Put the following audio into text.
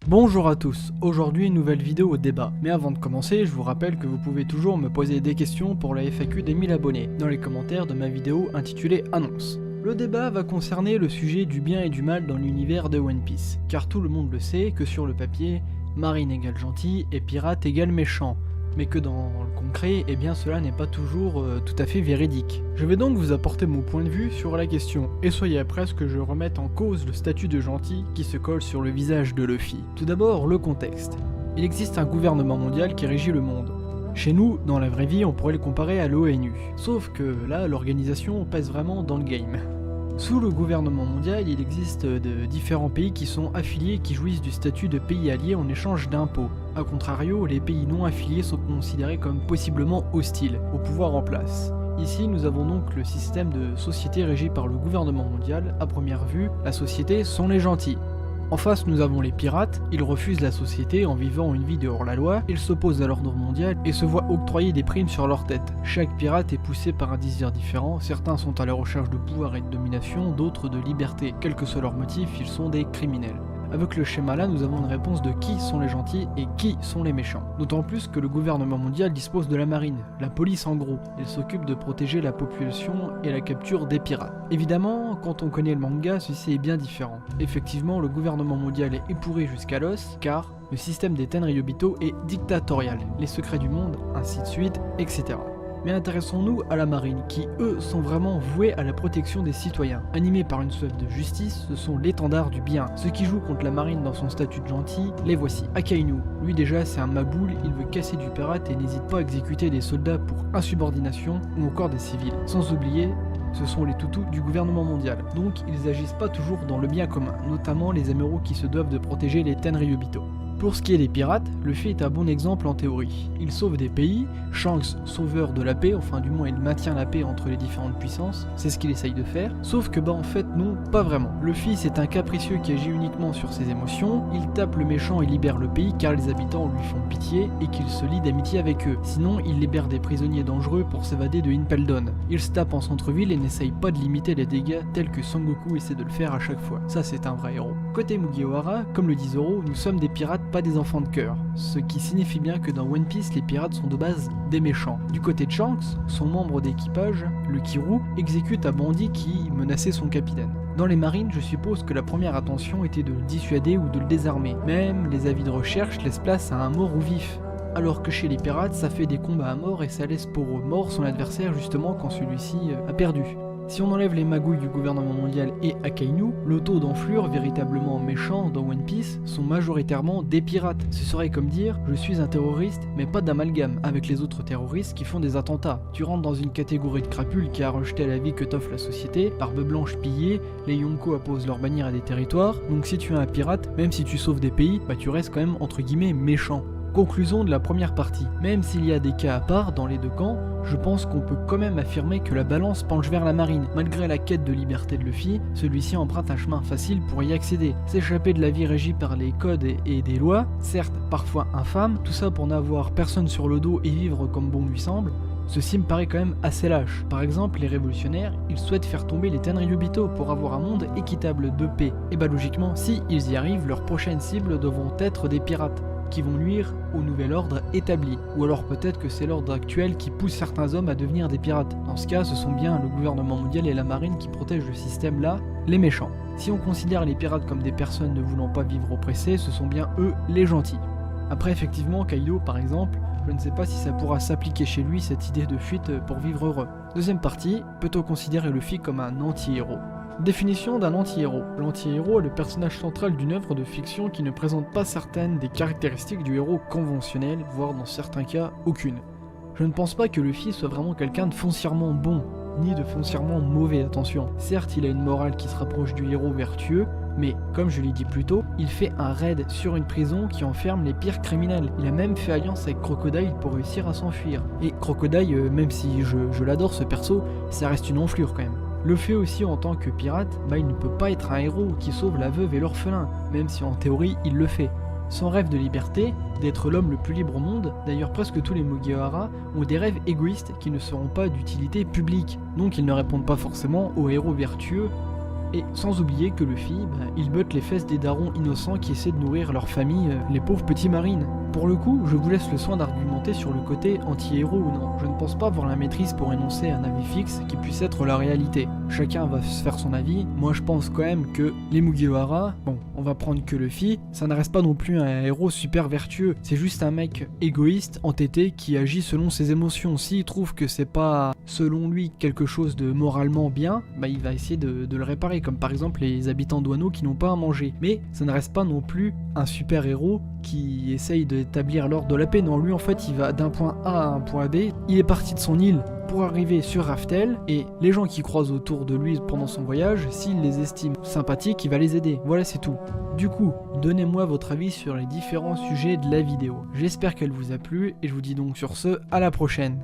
Bonjour à tous, aujourd'hui une nouvelle vidéo au débat. Mais avant de commencer, je vous rappelle que vous pouvez toujours me poser des questions pour la FAQ des 1000 abonnés, dans les commentaires de ma vidéo intitulée Annonce. Le débat va concerner le sujet du bien et du mal dans l'univers de One Piece, car tout le monde le sait que sur le papier, marine égale gentil et pirate égale méchant. Mais que dans le concret, eh bien cela n'est pas toujours tout à fait véridique. Je vais donc vous apporter mon point de vue sur la question, et soyez prêts à ce que je remette en cause le statut de gentil qui se colle sur le visage de Luffy. Tout d'abord, le contexte. Il existe un gouvernement mondial qui régit le monde. Chez nous, dans la vraie vie, on pourrait le comparer à l'ONU. Sauf que là, l'organisation pèse vraiment dans le game. Sous le gouvernement mondial, il existe de différents pays qui sont affiliés et qui jouissent du statut de pays alliés en échange d'impôts. A contrario, les pays non affiliés sont considérés comme possiblement hostiles au pouvoir en place. Ici, nous avons donc le système de société régi par le gouvernement mondial. À première vue, la société sont les gentils. En face, nous avons les pirates, ils refusent la société en vivant une vie de hors-la-loi, ils s'opposent à l'ordre mondial et se voient octroyer des primes sur leur tête. Chaque pirate est poussé par un désir différent, certains sont à la recherche de pouvoir et de domination, d'autres de liberté. Quel que soit leur motif, ils sont des criminels. Avec le schéma là, nous avons une réponse de qui sont les gentils et qui sont les méchants. D'autant plus que le gouvernement mondial dispose de la marine, la police en gros. Il s'occupe de protéger la population et la capture des pirates. Évidemment, quand on connaît le manga, ceci est bien différent. Effectivement, le gouvernement mondial est épouré jusqu'à l'os, car le système des Tenryubito est dictatorial, les secrets du monde, ainsi de suite, etc. Mais intéressons-nous à la marine, qui eux sont vraiment voués à la protection des citoyens. Animés par une soif de justice, ce sont l'étendard du bien. Ceux qui jouent contre la marine dans son statut de gentil, les voici. Akainu, lui déjà c'est un maboule, il veut casser du pirate et n'hésite pas à exécuter des soldats pour insubordination ou encore des civils. Sans oublier, ce sont les toutous du gouvernement mondial, donc ils agissent pas toujours dans le bien commun, notamment les émerauds qui se doivent de protéger les Tenryubito. Pour ce qui est des pirates, Luffy est un bon exemple en théorie. Il sauve des pays, Shanks sauveur de la paix, enfin du moins il maintient la paix entre les différentes puissances, c'est ce qu'il essaye de faire, sauf que en fait non, pas vraiment. Luffy c'est un capricieux qui agit uniquement sur ses émotions, il tape le méchant et libère le pays car les habitants lui font pitié et qu'il se lie d'amitié avec eux, sinon il libère des prisonniers dangereux pour s'évader de Impel Down. Il se tape en centre-ville et n'essaye pas de limiter les dégâts tels que Son Goku essaie de le faire à chaque fois, ça c'est un vrai héros. Côté Mugiwara, comme le dit Zoro, nous sommes des pirates pas des enfants de cœur, ce qui signifie bien que dans One Piece, les pirates sont de base des méchants. Du côté de Shanks, son membre d'équipage, le Kiru, exécute un bandit qui menaçait son capitaine. Dans les marines, je suppose que la première intention était de le dissuader ou de le désarmer. Même les avis de recherche laissent place à un mort ou vif. Alors que chez les pirates, ça fait des combats à mort et ça laisse pour mort son adversaire justement quand celui-ci a perdu. Si on enlève les magouilles du gouvernement mondial et Akainu, le taux d'enflure véritablement méchant dans One Piece sont majoritairement des pirates. Ce serait comme dire je suis un terroriste mais pas d'amalgame avec les autres terroristes qui font des attentats. Tu rentres dans une catégorie de crapules qui a rejeté la vie que t'offre la société, barbe blanche pillée, les Yonko apposent leur bannière à des territoires, donc si tu es un pirate, même si tu sauves des pays, tu restes quand même entre guillemets méchant. Conclusion de la première partie. Même s'il y a des cas à part dans les deux camps, je pense qu'on peut quand même affirmer que la balance penche vers la marine. Malgré la quête de liberté de Luffy, celui-ci emprunte un chemin facile pour y accéder. S'échapper de la vie régie par les codes et des lois, certes parfois infâmes, tout ça pour n'avoir personne sur le dos et vivre comme bon lui semble, ceci me paraît quand même assez lâche. Par exemple, les révolutionnaires, ils souhaitent faire tomber les Tenryubito pour avoir un monde équitable de paix. Et logiquement, si ils y arrivent, leurs prochaines cibles devront être des pirates, qui vont nuire au nouvel ordre établi. Ou alors peut-être que c'est l'ordre actuel qui pousse certains hommes à devenir des pirates. Dans ce cas, ce sont bien le gouvernement mondial et la marine qui protègent le système là, les méchants. Si on considère les pirates comme des personnes ne voulant pas vivre oppressées, ce sont bien eux les gentils. Après effectivement, Kaido par exemple, je ne sais pas si ça pourra s'appliquer chez lui cette idée de fuite pour vivre heureux. Deuxième partie, peut-on considérer Luffy comme un anti-héros ? Définition d'un anti-héros. L'anti-héros est le personnage central d'une œuvre de fiction qui ne présente pas certaines des caractéristiques du héros conventionnel, voire dans certains cas aucune. Je ne pense pas que Luffy soit vraiment quelqu'un de foncièrement bon, ni de foncièrement mauvais, attention. Certes, il a une morale qui se rapproche du héros vertueux, mais comme je l'ai dit plus tôt, il fait un raid sur une prison qui enferme les pires criminels. Il a même fait alliance avec Crocodile pour réussir à s'enfuir. Et Crocodile, même si je l'adore ce perso, ça reste une enflure quand même. Le fait aussi en tant que pirate, il ne peut pas être un héros qui sauve la veuve et l'orphelin, même si en théorie il le fait. Son rêve de liberté, d'être l'homme le plus libre au monde, d'ailleurs presque tous les Mugiwara ont des rêves égoïstes qui ne seront pas d'utilité publique, donc ils ne répondent pas forcément aux héros vertueux Et sans oublier que Luffy, il botte les fesses des darons innocents qui essaient de nourrir leur famille, les pauvres petits marines. Pour le coup, je vous laisse le soin d'argumenter sur le côté anti-héros ou non. Je ne pense pas avoir la maîtrise pour énoncer un avis fixe qui puisse être la réalité. Chacun va se faire son avis. Moi je pense quand même que les Mugiwara, bon, on va prendre que Luffy, ça ne reste pas non plus un héros super vertueux. C'est juste un mec égoïste, entêté, qui agit selon ses émotions. S'il trouve que c'est pas, selon lui, quelque chose de moralement bien, il va essayer de le réparer, comme par exemple les habitants d'Wano qui n'ont pas à manger. Mais ça ne reste pas non plus un super héros qui essaye d'établir l'ordre de la paix. Non, lui en fait il va d'un point A à un point B, il est parti de son île pour arriver sur Raftel, et les gens qui croisent autour de lui pendant son voyage, s'il les estime sympathiques, il va les aider. Voilà, c'est tout. Du coup, donnez-moi votre avis sur les différents sujets de la vidéo. J'espère qu'elle vous a plu, et je vous dis donc sur ce, à la prochaine.